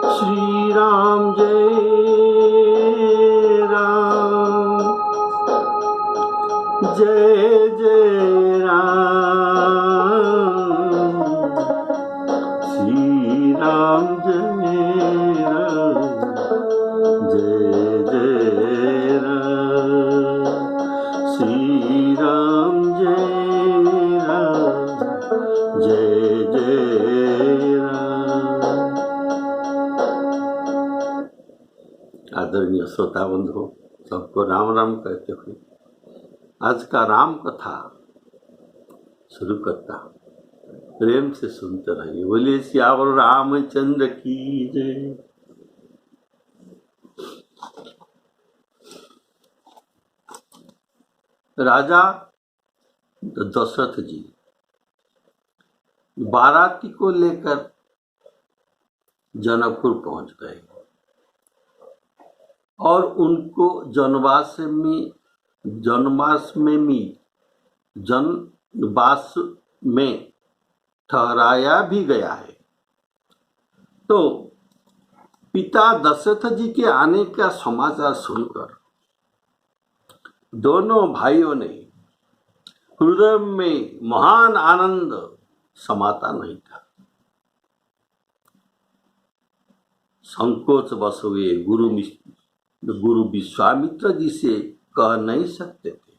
श्री राम जय राम, जय जय राम। श्री राम जय राम, जय जय राम। श्री राम जय राम, जय जय राम। आदरणीय श्रोता बंधु, सबको राम राम कहते हुए आज का राम कथा शुरू करता हूं। प्रेम से सुनते रहिए। बोलिए सियावर रामचंद्र की जय। राजा दशरथ जी बाराती को लेकर जनकपुर पहुंच गए और उनको जनवास में ठहराया भी गया है। तो पिता दशरथ जी के आने का समाचार सुनकर दोनों भाइयों ने हृदय में महान आनंद समाता नहीं था। संकोच बस हुए गुरु विश्वामित्र जी से कह नहीं सकते थे,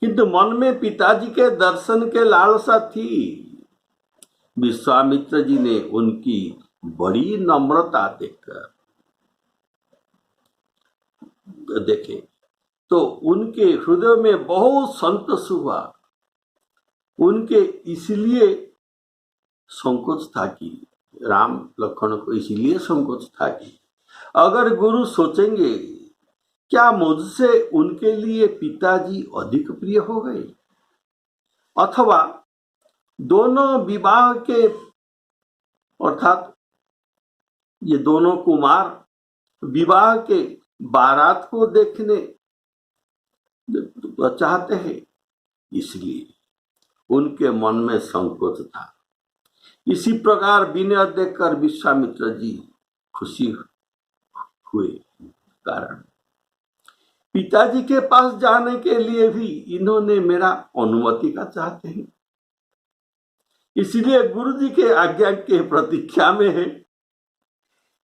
किंतु मन में पिताजी के दर्शन के लालसा थी। विश्वामित्र जी ने उनकी बड़ी नम्रता देखकर देखे तो उनके हृदय में बहुत संतोष हुआ। उनके इसलिए संकोच था कि राम लक्ष्मण को इसलिए संकोच था कि अगर गुरु सोचेंगे क्या मुझसे उनके लिए पिताजी अधिक प्रिय हो गए, अथवा दोनों विवाह के अर्थात ये दोनों कुमार विवाह के बारात को देखने चाहते हैं, इसलिए उनके मन में संकोच था। इसी प्रकार विनय देखकर विश्वामित्र जी खुशी हुए। कारण पिताजी के पास जाने के लिए भी इन्होंने मेरा अनुमति का चाहते हैं, इसलिए गुरु जी के आज्ञा के प्रतीक्षा में है।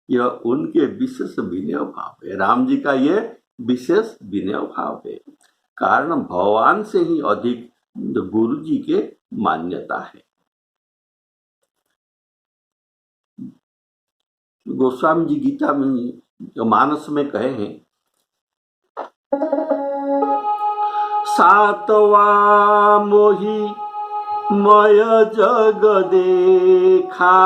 यह उनके विशेष विनय भाव है। राम जी का यह विशेष विनय भाव है। कारण भगवान से ही अधिक गुरु जी के मान्यता है। गोस्वामी जी गीता में मानस में कहे हैं, सातवा मोही मय जग देखा,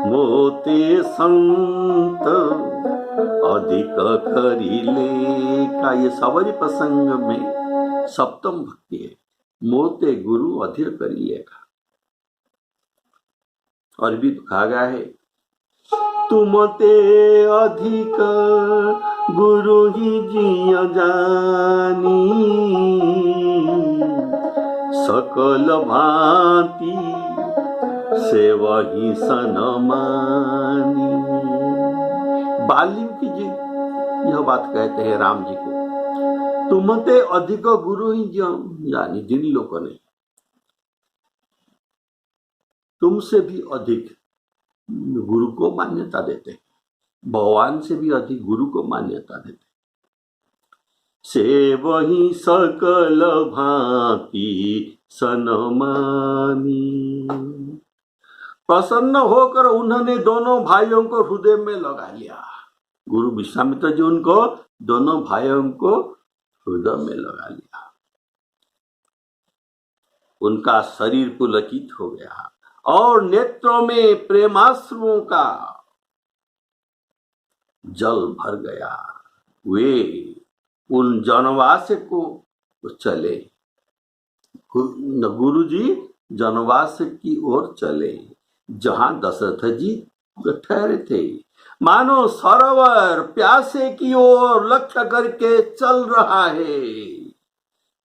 मोते संत अधिक करिले का। ये सवरी प्रसंग में सप्तम भक्ति है। मोते गुरु अधिक करिएगा। और भी कहा गया है, तुमते अधिक गुरु ही जिय जानी, सकल भांति से वही सनमानी। वाल्मीकि जी यह बात कहते हैं राम जी को, तुमते अधिक गुरु ही जानी। जिन लोगों ने तुमसे भी अधिक गुरु को मान्यता देते, भगवान से भी अधिक गुरु को मान्यता देते, से वही सकल भांति सनमानी। प्रसन्न होकर उन्होंने दोनों भाइयों को हृदय में लगा लिया। गुरु विश्वामित्र जी उनको दोनों भाइयों को हृदय में लगा लिया। उनका शरीर पुलकित हो गया और नेत्रों में प्रेमाश्रुओं का जल भर गया। वे उन जनवास को चले। गुरु जी जनवास की ओर चले जहां दशरथ जी ठहरे थे। मानो सरोवर प्यासे की ओर लक्ष्य करके चल रहा है,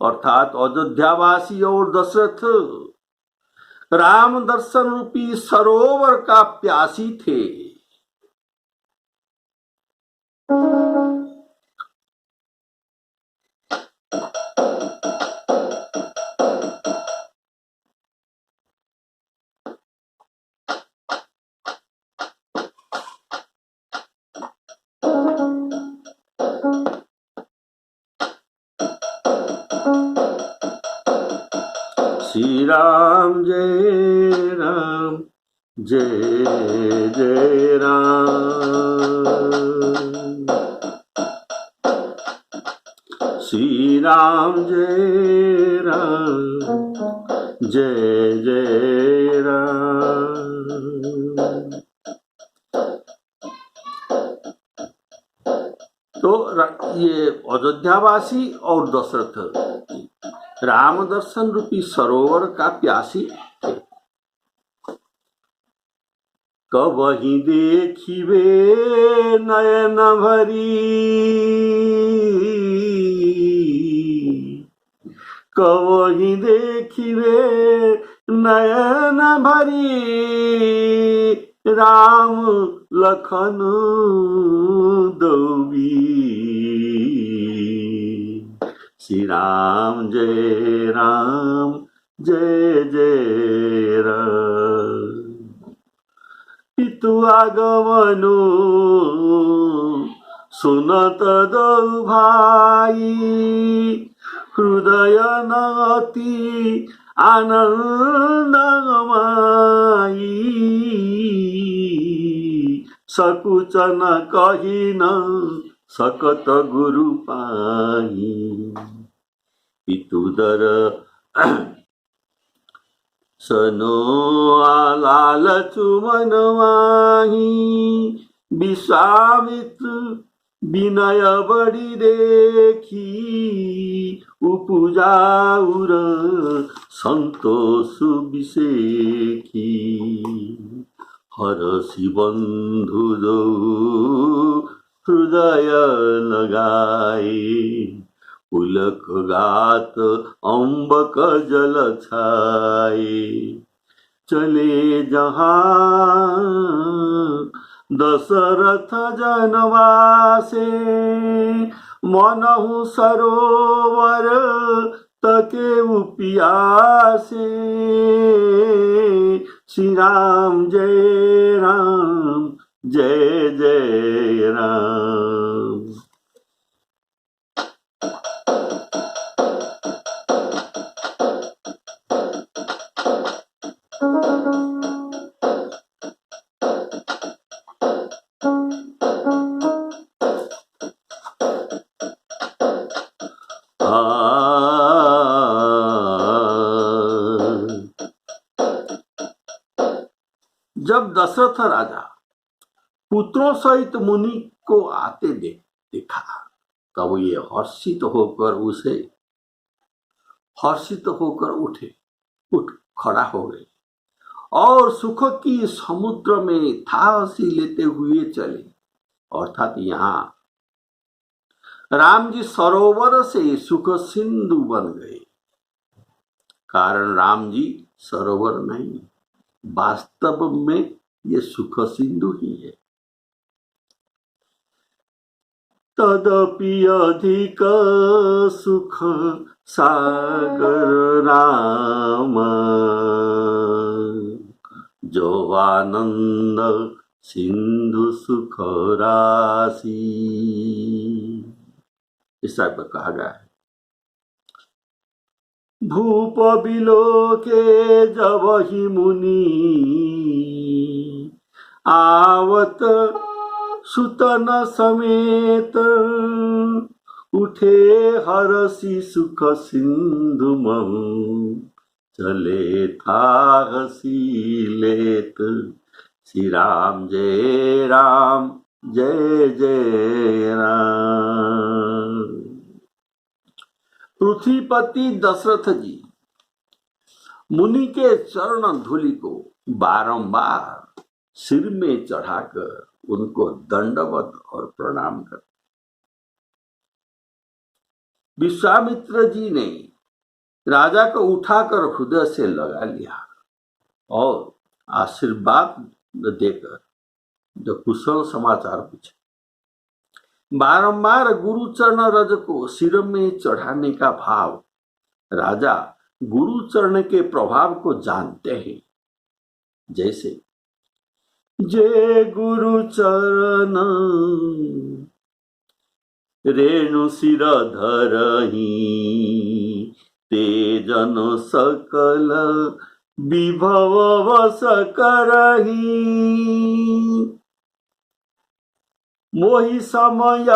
अर्थात अयोध्यावासी और दशरथ राम दर्शन रूपी सरोवर का प्यासी थे। श्री राम जय राम जय जय राम, श्री राम जय राम जय जय राम। तो ये अयोध्यावासी और दशरथ राम दर्शन रूपी सरोवर का प्यासी थे। कबहि देखिबे नयन भरी, कबहि देखिबे नयन भरी, राम लखन दौबी। श्री राम जय राम जय जय राम। पितु आगमनु सुनत दौ भाई, हृदय नति आनंद गमाई। सकुचन कही न सकत गुरु पाई, पितुदर सनो लालचु मन माही। विश्वामित्र विनय बड़ी देखी, उपजा उर संतोष विषेखी। हरषि बंधु दो हृदय लगाए, पुलक गात अम्बक जल छाए। चले जहाँ दशरथ जनवासे, मनहु सरोवर तके उपियासे। श्री राम जय राम जय जय राम। जब दशरथ राजा पुत्रों सहित मुनि को आते देखा, तब ये हर्षित होकर उठ खड़ा हो गए और सुख की समुद्र में थाहसी लेते हुए चले। अर्थात यहाँ राम जी सरोवर से सुख सिंधु बन गए। कारण राम जी सरोवर नहीं, वास्तव में ये सुख सिंधु ही है। तदपि अधिक सुख सागर राम, जो आनंद सिंधु सुख राशि। इस टाइप का कहा गया है। भूप बिलोके जब ही मुनि, आवत सुतन समेत। उठे हरषि सुख सिंधु महु, चले था हसी लेत। श्री राम जय जय राम। पृथ्वीपति दशरथ जी मुनि के चरण धूलि को बारंबार सिर में चढ़ाकर उनको दंडवत और प्रणाम कर। विश्वामित्र जी ने राजा को उठाकर हृदय से लगा लिया और आशीर्वाद देकर जो कुशल समाचार पूछे। बारंबार गुरु चरण रज को सिर में चढ़ाने का भाव, राजा गुरु चरण के प्रभाव को जानते हैं। जैसे जे गुरु चरण रेणु सिर धरही, ते जन सकल विभव वश करही। मोहि समय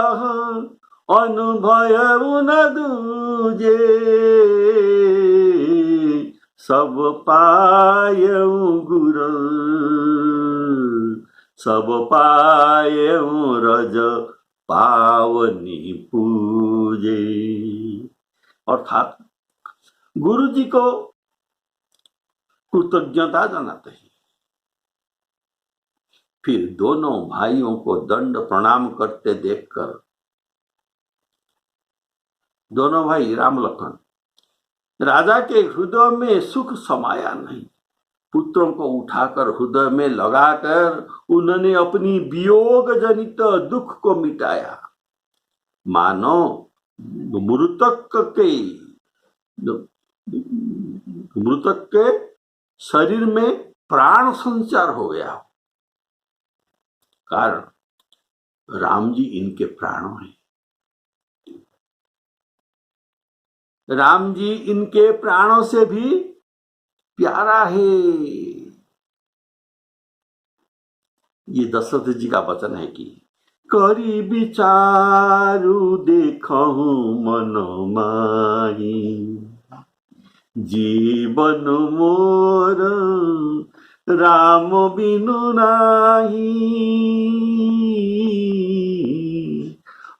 अनुभय न दूजे, सब पायऊ गुरु सब पायऊ रज पावनी पूजे। अर्थात गुरु जी को कृतज्ञता जनाते हैं। फिर दोनों भाइयों को दंड प्रणाम करते देखकर दोनों भाई राम लखन, राजा के हृदय में सुख समाया नहीं। पुत्रों को उठाकर हृदय में लगाकर उन्होंने अपनी वियोग जनित दुख को मिटाया। मानो मृतक के शरीर में प्राण संचार हो गया। कारण राम जी इनके प्राणों हैं। राम जी इनके प्राणों से भी प्यारा है। ये दशरथ जी का वचन है कि करी विचारु देखहु मन माही, जीवन मोर राम बिनु नाही।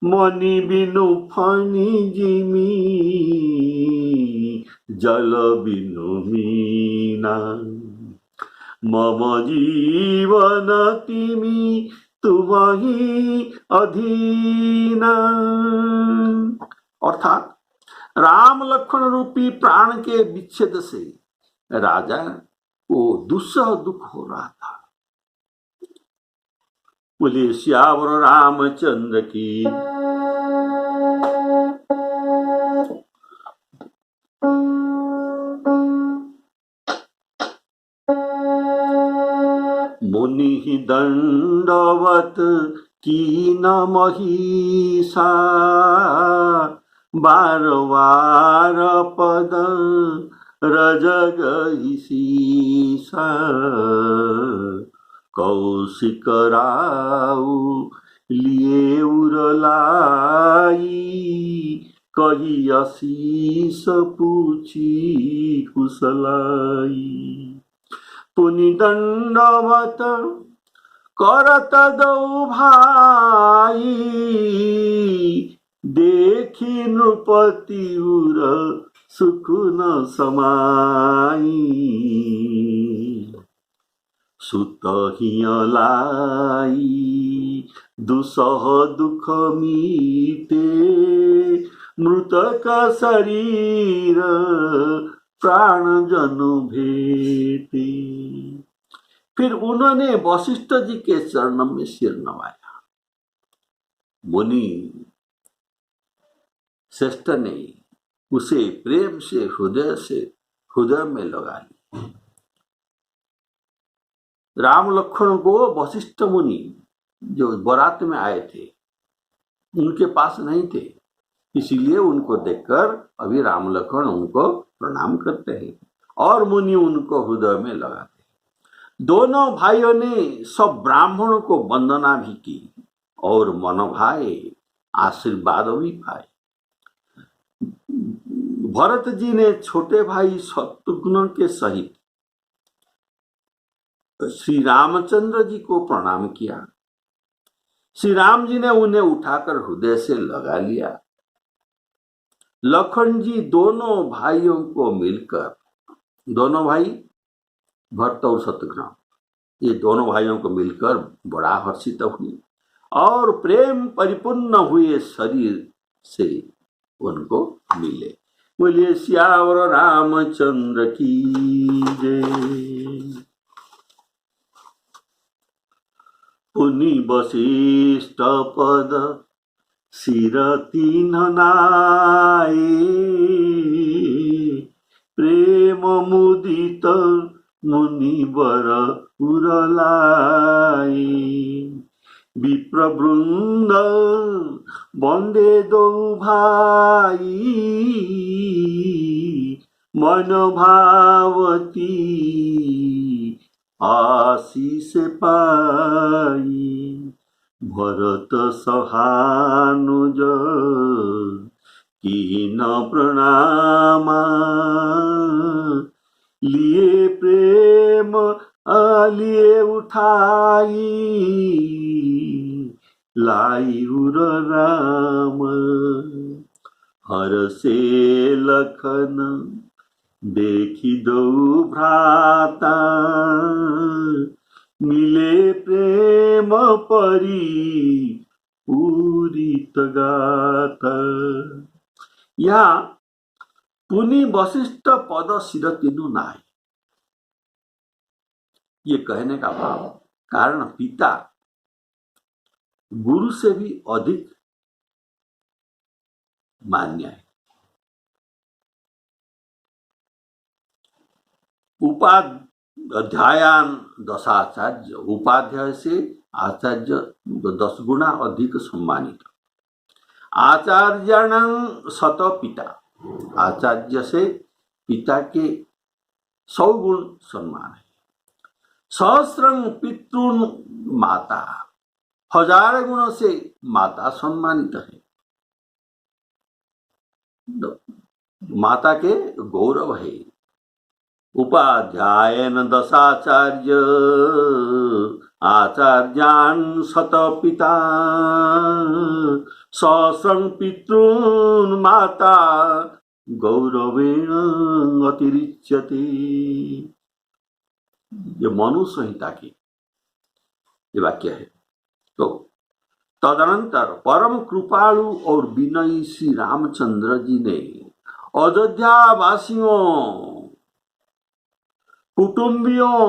मनि बिनु फणी जिमी, जल बिनु मीना। मम जीवन तिमी तुमहि अधीना। अर्थात राम लक्ष्मण रूपी प्राण के विच्छेद से राजा को दुस्सह दुख हो रहा था। बोले श्यावर रामचंद्र की। मुनि दंडवत कीन महिषा, बार बार पद रजगहि सीसा। कौशिक राउ लिए उरलाई, कही अशीष पूछी कुशलाई। पुनि दंडवत करत दौ भाई, देखी नृपति उर सुख न समाई। सुतहिय लाई दुसह दुख मीते, मृतक शरीर प्राण जनु भेटे। फिर उन्होंने वशिष्ठ जी के चरणों में सिर नवाया। मुनि श्रेष्ठ ने उसे प्रेम से हृदय में लगा ली। राम लक्ष्मण को वशिष्ठ मुनि जो बारात में आए थे उनके पास नहीं थे, इसीलिए उनको देखकर अभी राम लक्ष्मण उनको प्रणाम करते हैं और मुनि उनको हृदय में लगाते हैं। दोनों भाइयों ने सब ब्राह्मणों को वंदना भी की और मनभाए आशीर्वाद भी पाए। भरत जी ने छोटे भाई शत्रुघ्न के सहित श्री रामचंद्र जी को प्रणाम किया। श्री राम जी ने उन्हें उठाकर हृदय से लगा लिया। लखन जी दोनों भाइयों को मिलकर, दोनों भाई भरत और शत्रुघ्न, ये दोनों भाइयों को मिलकर बड़ा हर्षित हुए और प्रेम परिपूर्ण हुए शरीर से उनको मिले। बोलिए सियावर रामचंद्र की जय। पुनि वशिष्ठ पद सिर तीन नाये, प्रेम मुदित मुनिवर उरलाई। विप्रवृंद वंदे दो भाई, मन भावती आशीष पाई। भरत सहानुज कीन प्रणामा, लिए प्रेम लिए उठाई। लाई उर राम हर से लखन, देखी दो भ्राता। मिले प्रेम परी पूरित गाता। यहाँ पुनि वशिष्ठ पद सिर तीनु नाय, ये कहने का भाव, कारण पिता गुरु से भी अधिक मान्य है। उपाध्यायान दशाचार्य, उपाध्याय से आचार्य 10 गुना अधिक सम्मानित। आचार्यण शत पिता, आचार्य से पिता के 100 गुण सम्मान है। सहस्रं पितृन माता, 1000 गुणों से माता सम्मानित है। माता के गौरव है। उपाध्यायन दशाचार्य, आचार्यान शत पिता। सहस्रं पितॄन् माता, गौरवेण अतिरिच्यते। ये मनु संहिता की ये वाक्य है। तो तदनंतर परम कृपालु और विनयी श्री रामचंद्र जी ने अयोध्या वासियों, कुटुंबियों,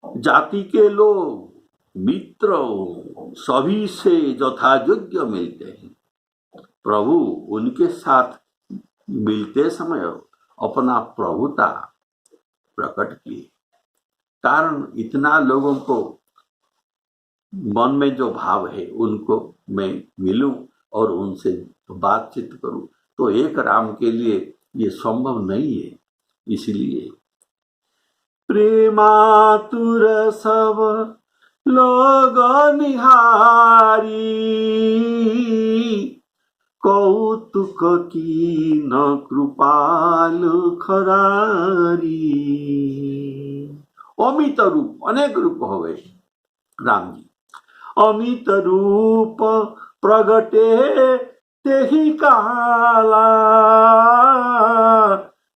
जाति के लोग, मित्रों सभी से यथायोग्य मिलते हैं। प्रभु उनके साथ मिलते समय अपना प्रभुता प्रकट किए। कारण इतना लोगों को मन में जो भाव है उनको मैं मिलूं और उनसे बातचीत करूं, तो एक राम के लिए ये संभव नहीं है। इसलिए प्रेमातुर सब लोग निहारी, कौतुक की न कृपालु खरारी। अमित रूप, अनेक रूप हो गए राम जी। अमित रूप प्रगटे तेहि काला,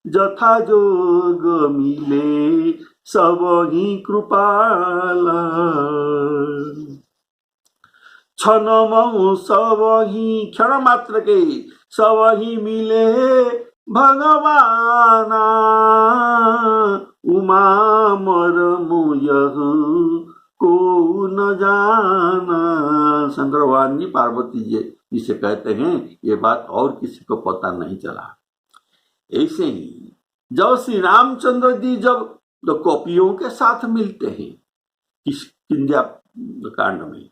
जथा जोग मिले सब ही कृपाला। क्षणमऊ सब ही, क्षण मात्र के सब ही मिले भगवाना। उमा मरमु यहु को न जाना। शंकर भगवान जी पार्वती जी जिसे कहते हैं, ये बात और किसी को पता नहीं चला। ऐसे ही जब श्री रामचंद्र जी जब कपियों के साथ मिलते हैं इस किंदिया कांड में,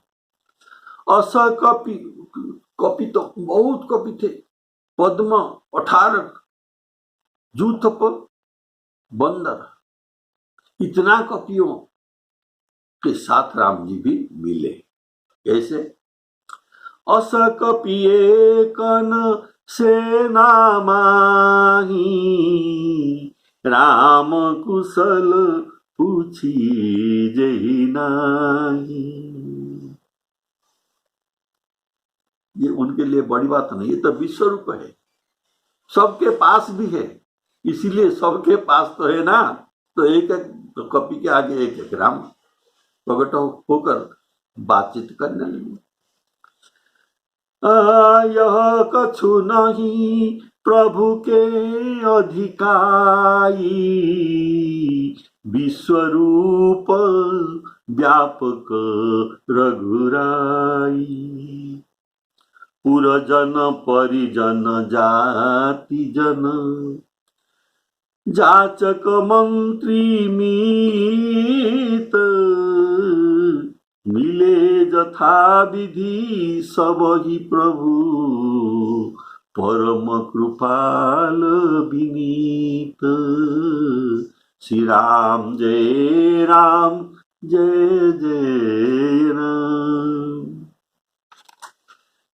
अस कपि तो बहुत कपि थे। पद्म 18 जूथप बंदर, इतना कपियों के साथ राम जी भी मिले। कैसे? अस कपिए कन सेना माही, राम कुशल पूछी जही नाही। ये उनके लिए बड़ी बात नहीं, ये तो विश्व रूप है, सबके पास भी है। इसीलिए सबके पास तो है ना, तो एक एक तो कपि के आगे एक एक राम प्रकट होकर बातचीत करने लगे। यह कछु नहीं प्रभु के अधिकाई, विश्वरूप व्यापक रघुराई। पुरजन परिजन जाति जन, जाचक मंत्री मीत, मिले जथा विधि सब ही प्रभु, परम कृपाल विनीत। श्री राम जय राम, जय जय राम।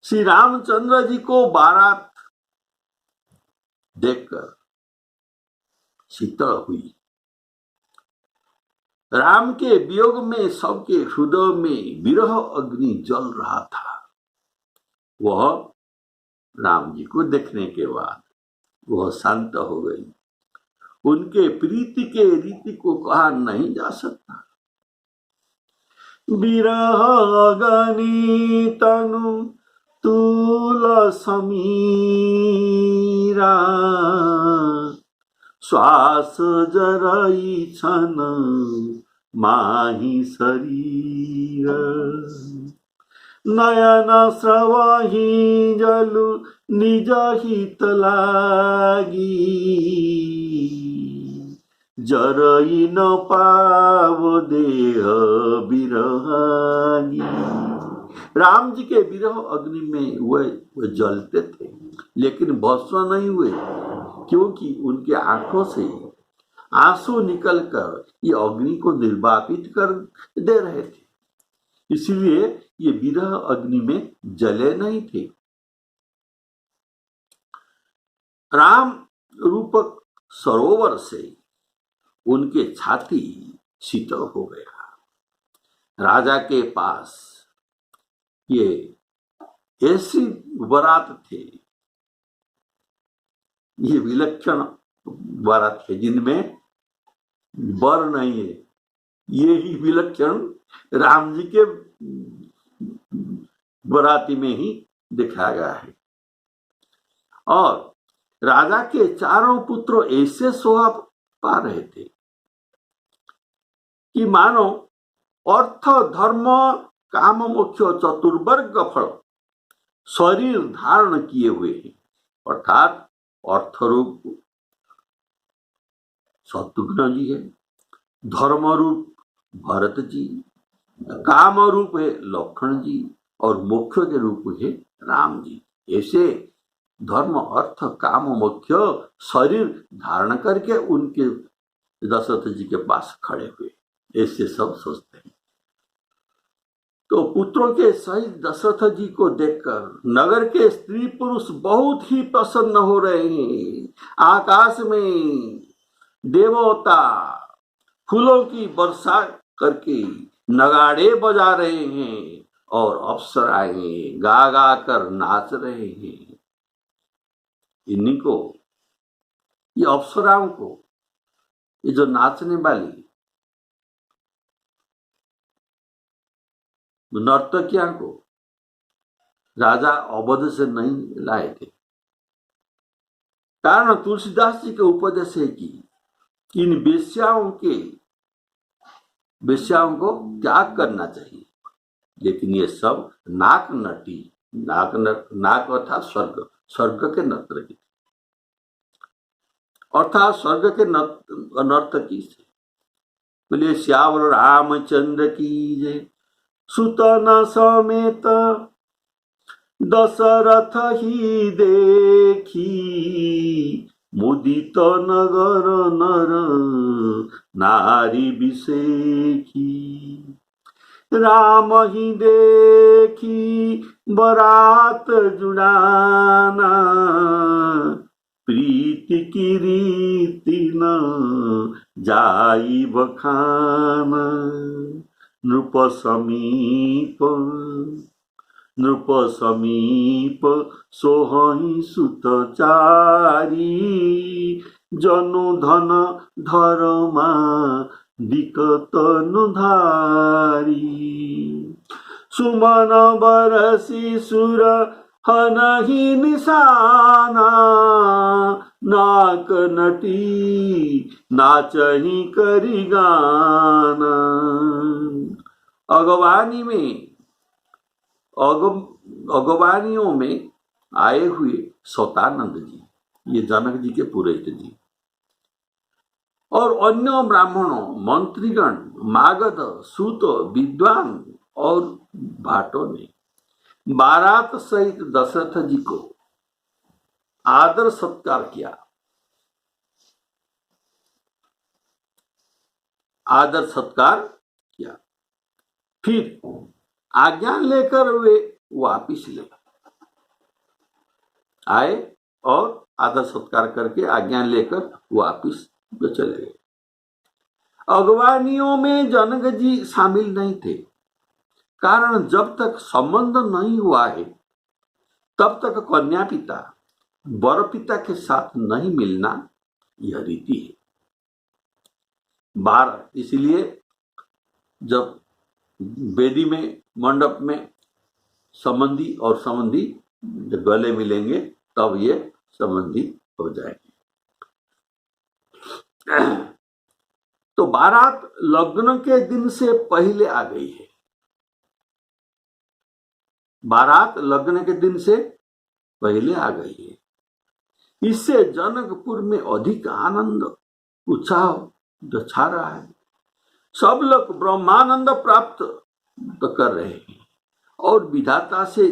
श्री रामचंद्र जी को बारात देखकर शीतल हुई। राम के वियोग में सबके हृदय में विरह अग्नि जल रहा था। वह राम जी को देखने के बाद वह शांत हो गई। उनके प्रीति के रीति को कहा नहीं जा सकता। विरह अग्नि तनु तुल समीरा, श्वास जरई छन माही शरीर। नयन स्रवही जलु निज हित लागी, जरई न पाव देह बिरहानी। राम जी के विरह अग्नि में वे जलते थे, लेकिन भस्म नहीं हुए, क्योंकि उनके आंखों से आंसू निकलकर ये अग्नि को निर्वापित कर दे रहे थे। इसलिए ये विरह अग्नि में जले नहीं थे। राम रूपक सरोवर से उनके छाती शीतल हो गया। राजा के पास ये ऐसी बारात थे, ये विलक्षण बारात है जिनमें वर नहीं है। ये ही विलक्षण राम जी के बाराती में ही दिखाया गया है। और राजा के चारों पुत्र ऐसे शोभा पा रहे थे कि मानो अर्थ धर्म काम मोक्ष चतुर्वर्ग फल शरीर धारण किए हुए हैं। अर्थात अर्थ रूप शत्रुघ्न जी है, धर्म रूप भरत जी, काम रूप है लक्ष्मण जी और मोक्ष के रूप है राम जी। ऐसे धर्म अर्थ काम मोक्ष शरीर धारण करके उनके दशरथ जी के पास खड़े हुए, ऐसे सब सोचते हैं। तो पुत्रों के सहित दशरथ जी को देखकर नगर के स्त्री पुरुष बहुत ही प्रसन्न हो रहे हैं। आकाश में देवता फूलों की वर्षा करके नगाड़े बजा रहे हैं और अप्सराएं गा गा कर नाच रहे हैं। इन्हीं को, ये अप्सराओं को, ये जो नाचने वाली नर्तकियां को राजा अवध से नहीं लाए थे। कारण तुलसीदास जी के उपदेश है कि इन वेश्याओं को त्याग करना चाहिए। लेकिन ये सब नाक नटी, नाक अर्थात स्वर्ग के नर्तकी, अर्थात स्वर्ग के नर्तकी से। बोले श्यावल रामचंद्र की जय। सुतन समेत दशरथ ही देखी, मुदित नगर नर नारी विषेखी। राम ही देखी बरात जुड़ाना, प्रीति की रीति न जाई बखाना। नृप समीप सोहई सुत चारी, जनु धन धर्मा दिकतनु धारी। सुमन बरसी सुर हनहि निशाना नाक नटी नाचही करी गाना। अगवानी में अगवानियों में आए हुए सौतानंद जी, ये जनक जी के पुरोहित जी, और अन्य ब्राह्मणों, मंत्रीगण, मागध, सूत, विद्वान और भाटों ने बारात सहित दशरथ जी को आदर सत्कार किया। आदर सत्कार किया। फिर आज्ञा लेकर वे वापिस ले आए और आदर सत्कार करके आज्ञा लेकर वापिस चले गए। अगवानियों में जनक जी शामिल नहीं थे, कारण जब तक संबंध नहीं हुआ है तब तक कन्या पिता वर पिता के साथ नहीं मिलना यह रीति है। इसलिए जब वेदी में मंडप में संबंधी और संबंधी गले मिलेंगे तब ये संबंधी हो जाएंगे। तो बारात लग्न के दिन से पहले आ गई है। बारात लग्न के दिन से पहले आ गई है। इससे जनकपुर में अधिक आनंद उत्साह छा रहा है। सब लोग ब्रह्मानंद प्राप्त कर रहे हैं और विधाता से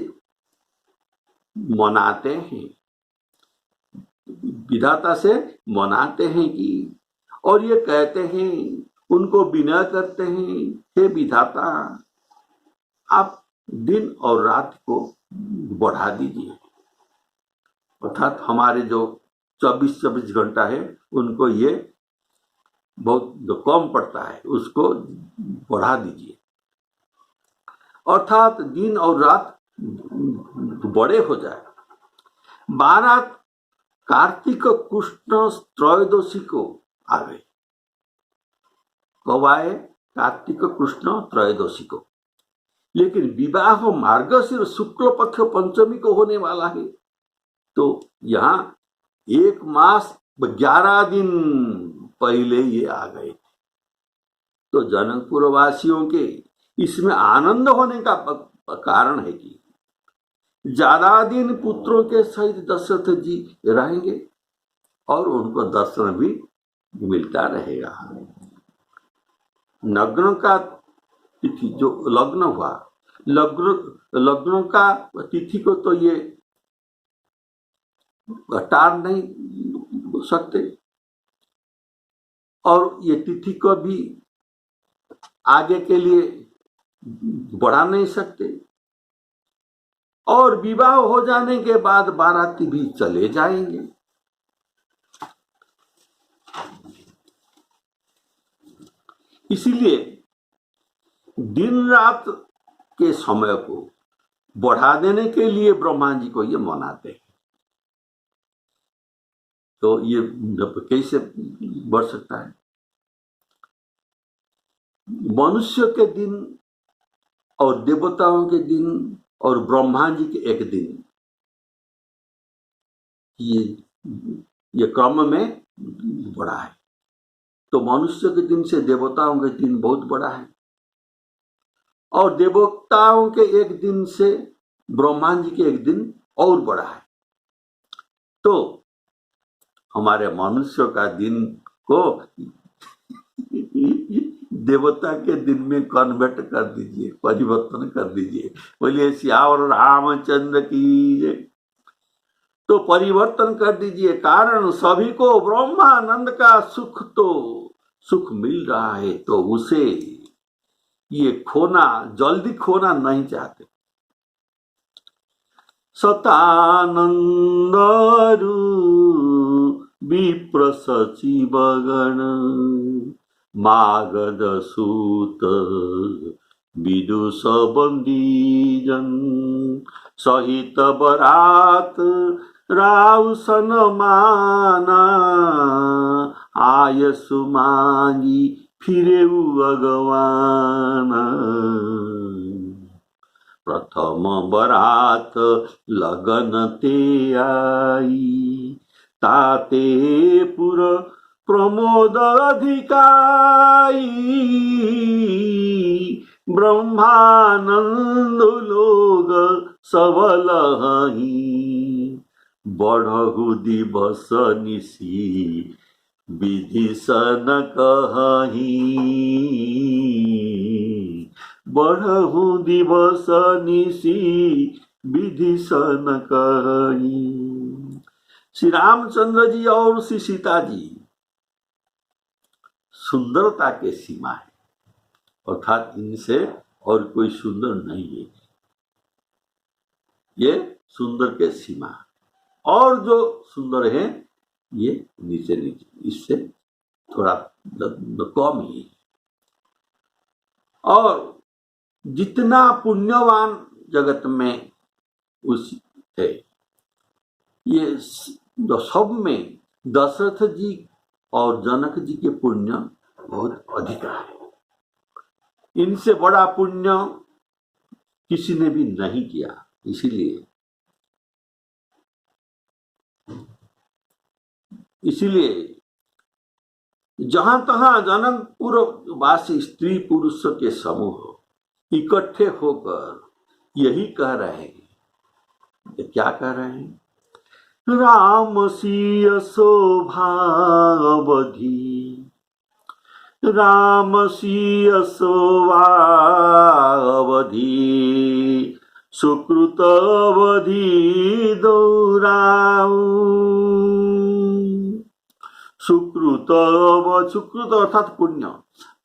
मनाते हैं। विधाता से मनाते हैं कि, और ये कहते हैं, उनको विनय करते हैं, हे विधाता आप दिन और रात को बढ़ा दीजिए। अर्थात हमारे जो 24-24 घंटा है उनको ये बहुत जो कम पड़ता है उसको बढ़ा दीजिए। अर्थात दिन और रात बड़े हो जाए। बारात कार्तिक कृष्ण त्रयोदशी को आ गए। कब आए? कार्तिक कृष्ण त्रयोदशी को। लेकिन विवाह मार्गशीर्ष शुक्ल पक्ष पंचमी को होने वाला है। तो यहाँ 1 मास 11 दिन पहले ये आ गए। तो जनकपुर वासियों के इसमें आनंद होने का कारण है कि ज्यादा दिन पुत्रों के सहित दशरथ जी रहेंगे और उनको दर्शन भी मिलता रहेगा। लग्न का तिथि जो लग्न हुआ, लग्न का तिथि को तो ये टाल नहीं सकते और ये तिथि को भी आगे के लिए बढ़ा नहीं सकते। और विवाह हो जाने के बाद बाराती भी चले जाएंगे। इसीलिए दिन रात के समय को बढ़ा देने के लिए ब्रह्मा जी को ये मनाते हैं। तो ये कैसे बढ़ सकता है? मनुष्य के दिन और देवताओं के दिन और ब्रह्मा जी के एक दिन, ये क्रम में बड़ा है। तो मनुष्य के दिन से देवताओं के दिन बहुत बड़ा है और देवताओं के एक दिन से ब्रह्मा जी के एक दिन और बड़ा है। तो हमारे मनुष्य का दिन को देवता के दिन में कन्वर्ट कर दीजिए, परिवर्तन कर दीजिए। बोलिए सियावर रामचंद्र की जय। तो परिवर्तन कर दीजिए, कारण सभी को ब्रह्मानंद का सुख मिल रहा है, तो उसे ये जल्दी खोना नहीं चाहते। सतानंद विप्र सचिवगण मागध सूत विदुष बंदीजन सहित बरात राउसन माना आयसु मांगी फिरे अगवाना। प्रथम बरात लगन ते आई, ताते पुर प्रमोद अधिकाई, ब्रह्मानंद लोग सबल हहीं, बढ़हु दिवस निशी विधि सन कहीं, बढ़हु दिवस निशी विधि सन कहीं। श्री रामचंद्र जी और श्री सीता जी सुंदरता के सीमा है, अर्थात इनसे और कोई सुंदर नहीं है, ये सुंदर के सीमा, और जो सुंदर है ये नीचे नीचे, इससे थोड़ा कम ही। और जितना पुण्यवान जगत में उस है, ये सब में दशरथ जी और जनक जी के पुण्य बहुत अधिक है। इनसे बड़ा पुण्य किसी ने भी नहीं किया। इसीलिए जहां तहां जनकपुर वासी स्त्री पुरुष के समूह इकट्ठे होकर यही कह रहे हैं। क्या कह रहे हैं? राम सिय शोभा अवधि, राम सिय शोभा अवधि, सुकृत अवधि दौराऊ, सुकृत अर्थात पुण्य,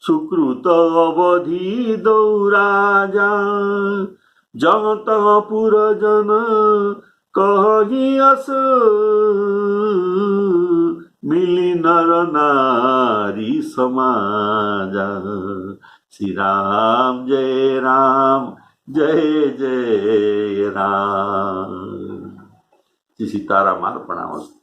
सुकृत अवधि दौराजा, जहाँ तहाँ पुरजन कही अस, मिली नर नारी समाजा। श्री राम जय राम जय जय राम। श्री सीताराम अर्पणामस्तु।